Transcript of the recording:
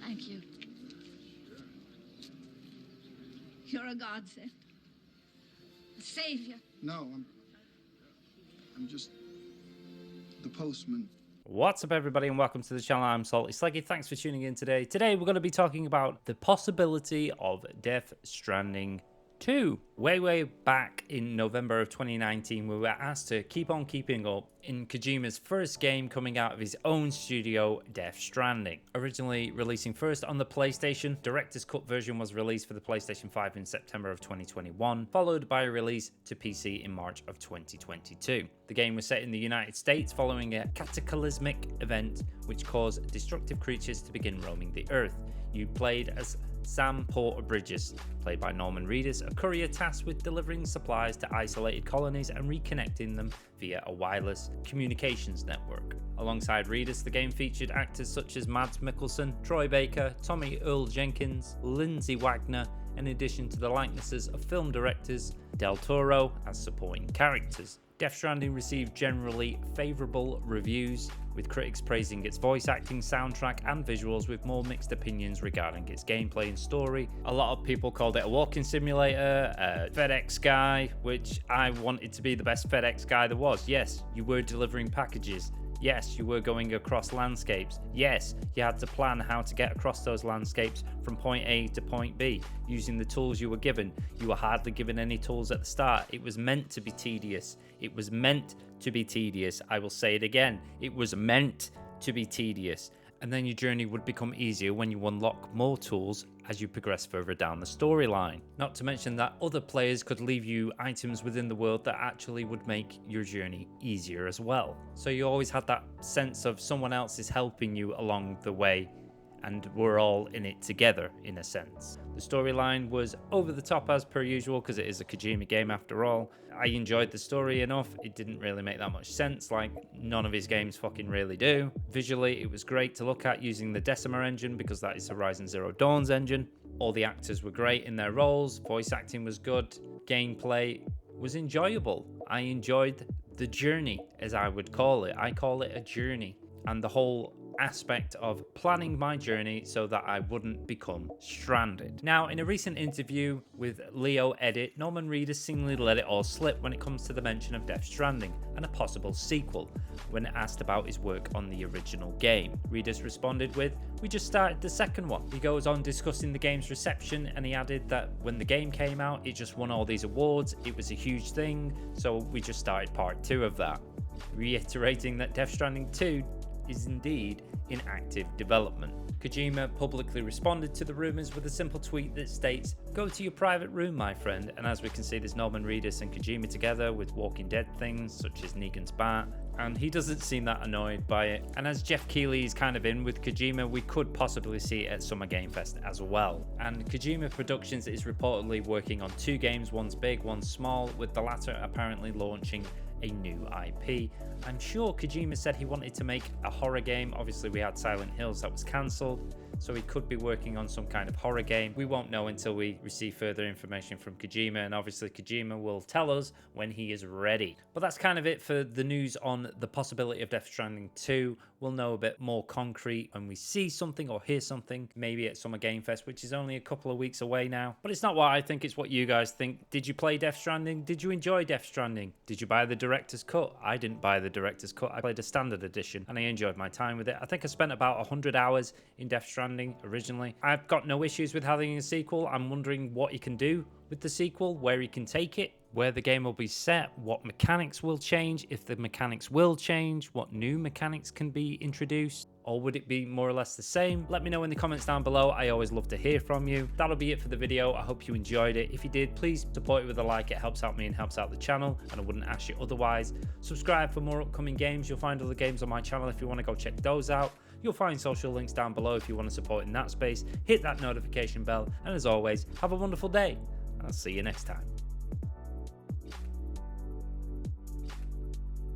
Thank you. You're a godsend. A savior. No, I'm just the postman. What's up, everybody, and welcome to the channel. I'm Salty Sleggy. Thanks for tuning in today. Today we're going to be talking about the possibility of Death Stranding 2. Way back in November of 2019, we were asked to keep on keeping up in Kojima's first game coming out of his own studio, Death Stranding. Originally releasing first on the PlayStation, Director's Cut version was released for the PlayStation 5 in September of 2021, followed by a release to PC in March of 2022. The game was set in the United States following a cataclysmic event which caused destructive creatures to begin roaming the Earth. You played as Sam Porter Bridges, played by Norman Reedus, a courier tasked with delivering supplies to isolated colonies and reconnecting them via a wireless communications network. Alongside Reedus, the game featured actors such as Mads Mikkelsen, Troy Baker, Tommy Earl Jenkins, Lindsay Wagner, in addition to the likenesses of film directors Del Toro as supporting characters. Death Stranding received generally favourable reviews, with critics praising its voice acting, soundtrack and visuals, with more mixed opinions regarding its gameplay and story. A lot of people called it a walking simulator, a FedEx guy, which I wanted to be the best FedEx guy there was. Yes, you were delivering packages. Yes, you were going across landscapes. Yes, you had to plan how to get across those landscapes from point A to point B using the tools you were given. You were hardly given any tools at the start. It was meant to be tedious. It was meant to be tedious. I will say it again. It was meant to be tedious. And then your journey would become easier when you unlock more tools as you progress further down the storyline. Not to mention that other players could leave you items within the world that actually would make your journey easier as well. So you always had that sense of someone else is helping you along the way, and we're all in it together in a sense. The storyline was over the top as per usual because it is a Kojima game after all. I enjoyed the story enough. It didn't really make that much sense, like none of his games fucking really do. Visually, it was great to look at using the Decima engine because that is Horizon Zero Dawn's engine. All the actors were great in their roles. Voice acting was good. Gameplay was enjoyable. I enjoyed the journey, as I would call it. I call it a journey. And the whole aspect of planning my journey so that I wouldn't become stranded. Now, in a recent interview with Leo Edit, Norman Reedus seemingly let it all slip when it comes to the mention of Death Stranding and a possible sequel when asked about his work on the original game. Reedus responded with, "We just started the second one." He goes on discussing the game's reception, and he added that when the game came out, it just won all these awards. It was a huge thing, so we just started part 2 of that, reiterating that Death Stranding 2 is indeed in active development. Kojima publicly responded to the rumours with a simple tweet that states, "Go to your private room, my friend." And as we can see, there's Norman Reedus and Kojima together with Walking Dead things such as Negan's bat, and he doesn't seem that annoyed by it. And as Jeff Keighley is kind of in with Kojima, we could possibly see it at Summer Game Fest as well. And Kojima Productions is reportedly working on 2 games, one's big, one's small, with the latter apparently launching a new IP. I'm sure Kojima said he wanted to make a horror game. Obviously we had Silent Hills that was cancelled, so he could be working on some kind of horror game. We won't know until we receive further information from Kojima, and obviously Kojima will tell us when he is ready. But that's kind of it for the news on the possibility of Death Stranding 2. We'll know a bit more concrete when we see something or hear something, maybe at Summer Game Fest, which is only a couple of weeks away now. But it's not what I think, it's what you guys think. Did you play Death Stranding? Did you enjoy Death Stranding? Did you buy the Director's Cut? I didn't buy the Director's Cut. I played a standard edition and I enjoyed my time with it. I think I spent about 100 hours in Death Stranding originally. I've got no issues with having a sequel. I'm wondering what he can do with the sequel, where he can take it, where the game will be set, what mechanics will change, if the mechanics will change, what new mechanics can be introduced, or would it be more or less the same? Let me know in the comments down below. I always love to hear from you. That'll be it for the video. I hope you enjoyed it. If you did, please support it with a like. It helps out me and helps out the channel, and I wouldn't ask you otherwise. Subscribe for more upcoming games. You'll find other games on my channel if you want to go check those out. You'll find social links down below if you want to support in that space. Hit that notification bell, and as always, have a wonderful day, and I'll see you next time.